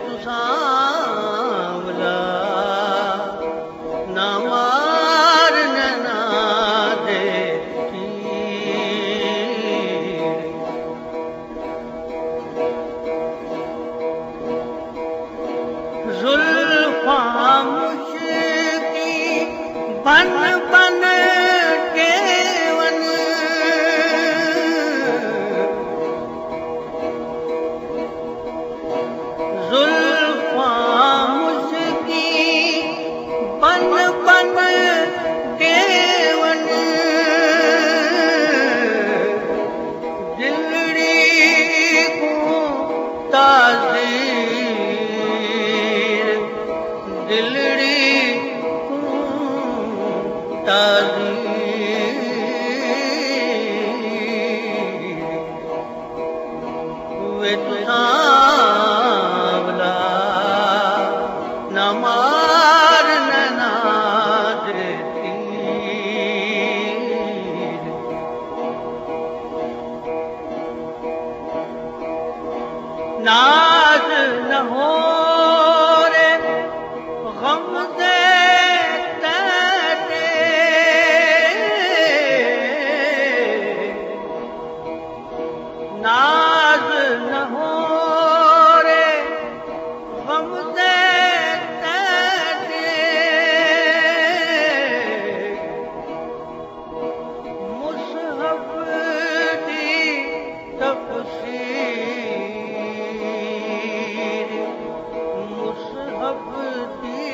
तू सांवला ना मार ना दे जुल्फा मुश्की बन बन के वन जुल्फा मुश्की बन बन के वन दिलड़ी को ताज़ीर दिलड़ी को ताज़ीर वे तू सांवला ना मार ना दे तीर नाज न हो रे गम से तेरे नाज न हो रे गम से तेरे मुसहफ दी तफसीर मुसहफ दी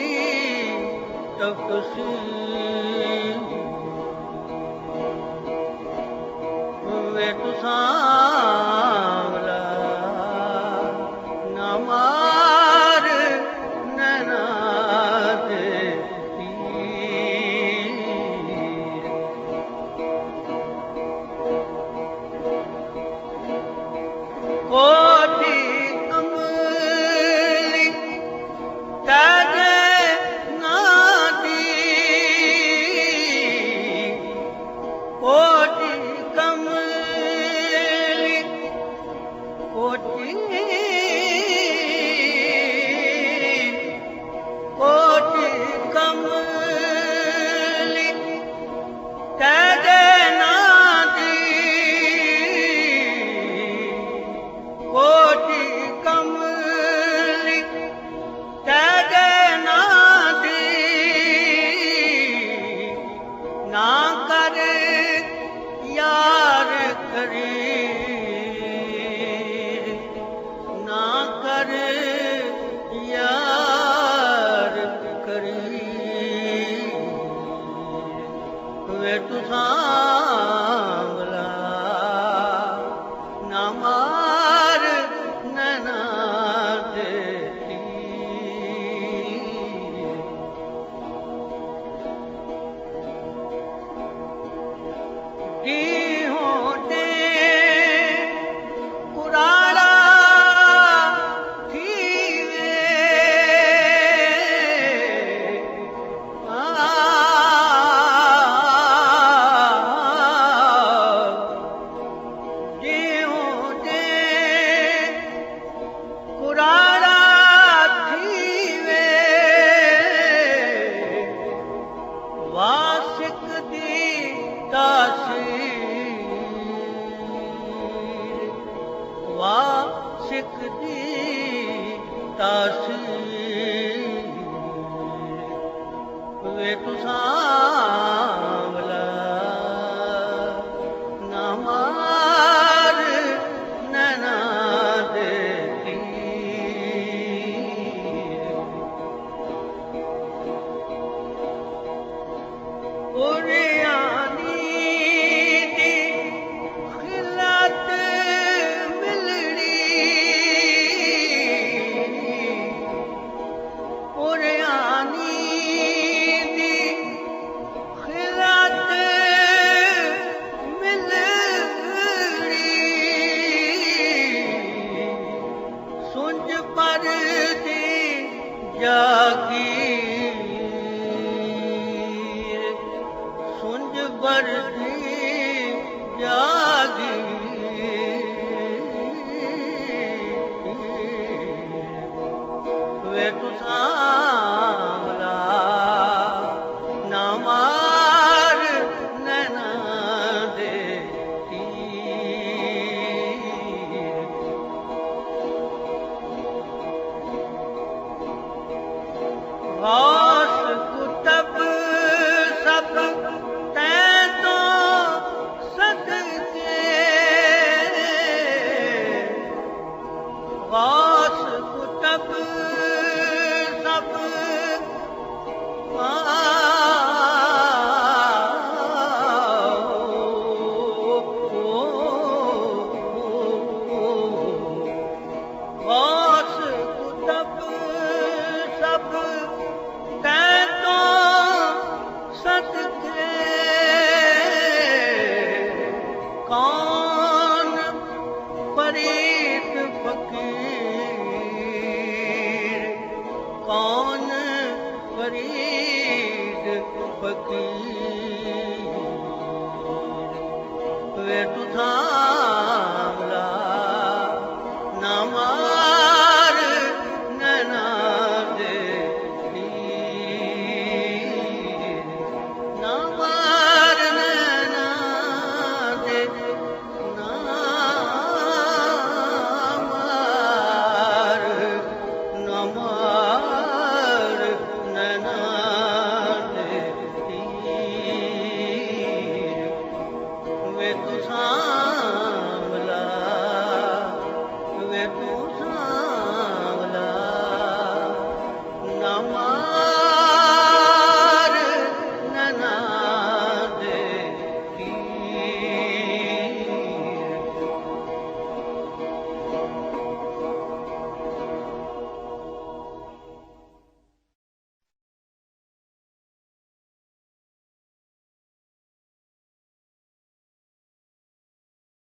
तफसीर वे तू सांवला ना मार ना दे तीर कोठी कमली ताजे नादी कोठी कमली कोठी कोठी कमली ताजे नादी कोटि कमली ताजे नादी ना कर यार खरीद ना कर यार खरीद वे तू सांवला ना मार ना दे तीर होते कुराड़ा थी वे होते कुराड़ा थी वे वासिक दी तासीर वासिक दी तासीर वे तू सांवला ना मार ना दे तीर पुरानी दी खिलत मिलड़ी पुरानी दी खिलत मिलड़ी सुंज पर दी जागीर सुंज पर दी जागीर वे तू सांवला ना मार नैना दे तीर। गौस कुतब सब तैं तो सदके, गौस कुतब सब गौस कुतब सब तैं तो सदके, कौन फरीद फकीर, कौन फरीद फकीर। वे तुझा